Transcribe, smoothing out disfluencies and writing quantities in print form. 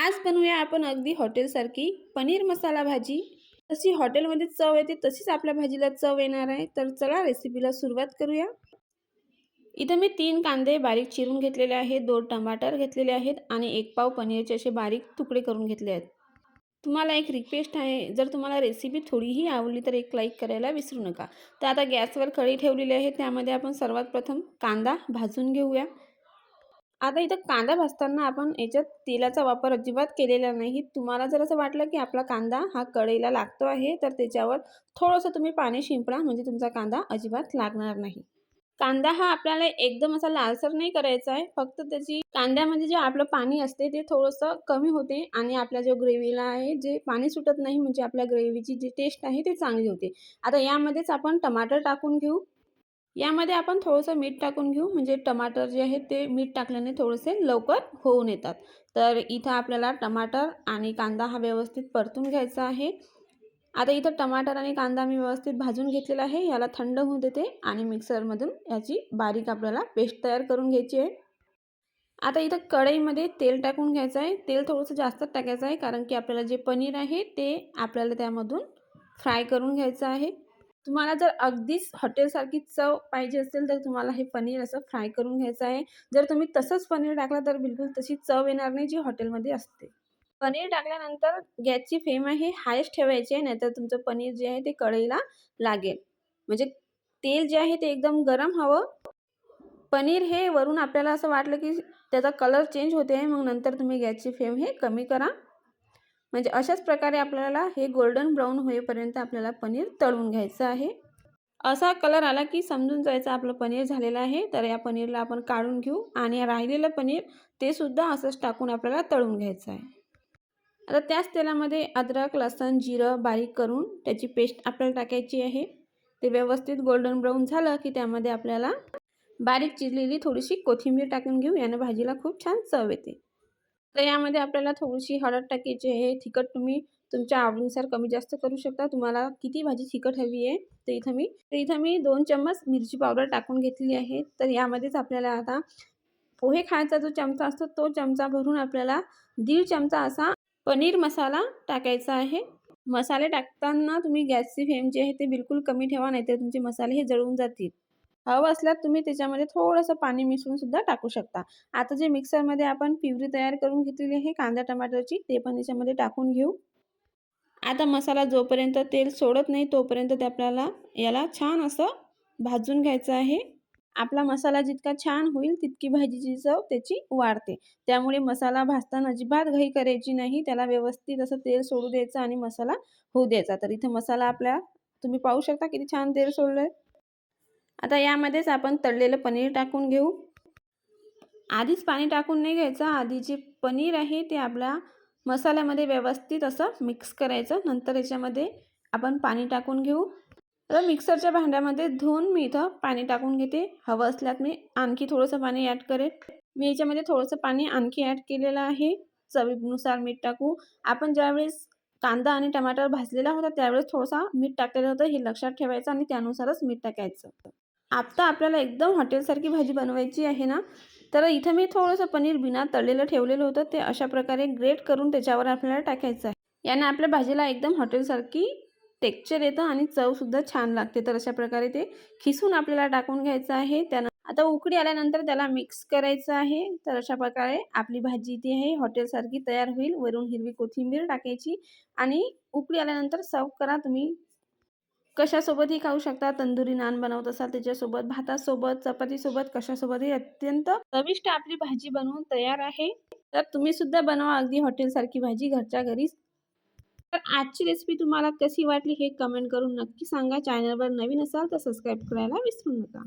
आज बनवूया आपण अगदी हॉटेलसारखी पनीर मसाला भाजी। जशी हॉटेलमध्ये चव येते तशीच आपल्या भाजीला चव येणार आहे। तर चला रेसिपीला सुरुवात करूया। इथे मी 3 कांदे बारीक चिरून घेतलेले आहेत, 2 टमाटर घेतलेले आहेत आणि 1 पाव पनीरचे असे बारीक तुकडे करून घेतले आहेत। तुम्हाला एक रिक्वेस्ट आहे, जर तुम्हाला रेसिपी थोडीही आवडली तर एक लाईक करायला विसरू नका। तर आता गॅसवर कढई ठेवलेली आहे, त्यामध्ये आपण सर्वात प्रथम कांदा भाजून घेऊया। आता इथं कांदा भाजताना आपण याच्यात तेलाचा वापर अजिबात केलेला नाही। तुम्हाला जर असं वाटलं की आपला कांदा हा कढईला लागतो आहे, तर त्याच्यावर थोडंसं तुम्ही पाणी शिंपडा, म्हणजे तुमचा कांदा अजिबात लागणार नाही। कांदा हा आपल्याला एकदम असा लालसर नाही करायचा आहे, फक्त त्याची कांद्यामध्ये जे आपलं पाणी असते ते थोडंसं कमी होते आणि आपल्या जो ग्रेव्हीला आहे जे पाणी सुटत नाही, म्हणजे आपल्या ग्रेव्हीची जी टेस्ट आहे ते चांगली होते। आता यामध्येच आपण टमाटर टाकून घेऊ। यामध्ये आपण थोडंसं मीठ टाकून घेऊ, म्हणजे टमाटर जे आहेत ते मीठ टाकल्याने थोडेसे लवकर होऊन येतात। तर इथं आपल्याला टमाटर आणि कांदा हा व्यवस्थित परतून घ्यायचा आहे। आता इथं टमाटर आणि कांदा मी व्यवस्थित भाजून घेतलेला आहे। याला थंड होऊ देते आणि मिक्सरमधून याची बारीक आपल्याला पेस्ट तयार करून घ्यायची आहे। आता इथं कढईमध्ये तेल टाकून घ्यायचं आहे। तेल थोडंसं जास्तच टाकायचं आहे, कारण की आपल्याला जे पनीर आहे ते आपल्याला त्यामधून फ्राय करून घ्यायचं आहे। तुम्हाला जर अगदीच हॉटेलसारखी चव पाहिजे असेल तर तुम्हाला हे पनीर असं फ्राय करून घ्यायचं आहे। जर तुम्ही तसंच पनीर टाकलं तर बिलकुल तशी चव येणार नाही जी हॉटेलमध्ये असते। पनीर टाकल्यानंतर गॅसची फ्लेम आहे हायच ठेवायची आहे, नाहीतर तुमचं पनीर जे आहे ते कढईला लागेल। म्हणजे तेल जे आहे ते एकदम गरम हवं। पनीर हे वरून आपल्याला असं वाटलं की त्याचा कलर चेंज होते आहे, मग नंतर तुम्ही गॅसची फ्लेम हे कमी करा। म्हणजे अशाच प्रकारे आपल्याला हे गोल्डन ब्राऊन होईपर्यंत आपल्याला पनीर तळून घ्यायचं आहे। असा कलर आला की समजून जायचं आपलं पनीर झालेलं आहे। तर या पनीरला आपण काढून घेऊ आणि राहिलेलं पनीर ते सुद्धा असंच टाकून आपल्याला तळून घ्यायचं आहे। आता त्याच तेलामध्ये अद्रक, लसूण, जिरं बारीक करून त्याची पेस्ट आपल्याला टाकायची आहे। ते व्यवस्थित गोल्डन ब्राऊन झालं की त्यामध्ये आपल्याला बारीक चिरलेली थोडीशी कोथिंबीर टाकून घेऊ, याने भाजीला खूप छान चव येते। तर यामध्ये आपल्याला थोडीशी हळद टाकायची आहे। तिखट तुम्ही तुमच्या आवडीनुसार कमी जास्त करू शकता। तुम्हाला किती भाजी तिखट हवी आहे तर इथं मी 2 चम्मच मिरची पावडर टाकून घेतलेली आहे। तर यामध्येच आपल्याला आता पोहे खायचा जो चमचा असतो तो चमचा भरून आपल्याला 1.5 चमचा असा पनीर मसाला टाकायचा आहे। मसाले टाकताना तुम्ही गॅसची फ्लेम जी आहे ते बिलकुल कमी ठेवा, नाहीतर तुमचे मसाले हे जळून जातील। हवं असल्यास तुम्ही त्याच्यामध्ये थोडंसं पाणी मिसळून सुद्धा टाकू शकता। आता जे मिक्सरमध्ये आपण प्युरी तयार करून घेतलेली आहे कांदा टमाटरची, ते पण याच्यामध्ये टाकून घेऊ। आता मसाला जोपर्यंत तेल सोडत नाही तोपर्यंत ते आपल्याला याला छान असं भाजून घ्यायचं आहे। आपला मसाला जितका छान होईल तितकी भाजीची चव त्याची वाढते। त्यामुळे मसाला भाजताना अजिबात घाई करायची नाही, त्याला व्यवस्थित असं तेल सोडू द्यायचं आणि मसाला होऊ द्यायचा। तर इथे मसाला आपला तुम्ही पाहू शकता किती छान तेल सोडलंय। आता यामध्येच आपण तळलेलं पनीर टाकून घेऊ। आधीच पाणी टाकून नाही घ्यायचं, आधी जे पनीर आहे ते आपल्या मसाल्यामध्ये व्यवस्थित असं मिक्स करायचं, नंतर याच्यामध्ये आपण पाणी टाकून घेऊ। तर मिक्सरच्या भांड्यामध्ये धुवून मी इथं पाणी टाकून घेते। हवं असल्यास मी आणखी थोडंसं पाणी ॲड करेन। मी याच्यामध्ये थोडंसं पाणी आणखी ॲड केलेलं आहे। चवीनुसार मीठ टाकू। आपण ज्यावेळेस कांदा आणि टमाटर भाजलेला होता त्यावेळेस थोडंसं मीठ टाकलेलं होतं, हे लक्षात ठेवायचं आणि त्यानुसारच मीठ टाकायचं। आता आपल्याला एकदम हॉटेलसारखी भाजी बनवायची आहे ना, तर इथं मी थोडंसं पनीर बिना तळलेलं ठेवलेलं होतं, ते अशा प्रकारे ग्रेट करून त्याच्यावर आपल्याला टाकायचं आहे। याने आपल्या भाजीला एकदम हॉटेलसारखी टेक्स्चर येतं आणि चवसुद्धा छान लागते। तर अशा प्रकारे ते खिसून आपल्याला टाकून घ्यायचं आहे। आता उकळी आल्यानंतर त्याला मिक्स करायचं आहे। तर अशा प्रकारे आपली भाजी ती आहे हॉटेलसारखी तयार होईल। वरून हिरवी कोथिंबीर टाकायची आणि उकळी आल्यानंतर सर्व करा। तुम्ही कशासोबतही खाऊ शकता। तंदुरी नान बनवत असाल त्याच्यासोबत, भातासोबत, चपातीसोबत, कशासोबतही अत्यंत चविष्ट आपली भाजी बनवून तयार आहे। तर तुम्ही सुद्धा बनवा अगदी हॉटेलसारखी भाजी घरच्या घरीच। तर आजची रेसिपी तुम्हाला कशी वाटली हे कमेंट करून नक्की सांगा। चॅनलवर नवीन असाल तर सबस्क्राईब करायला विसरू नका।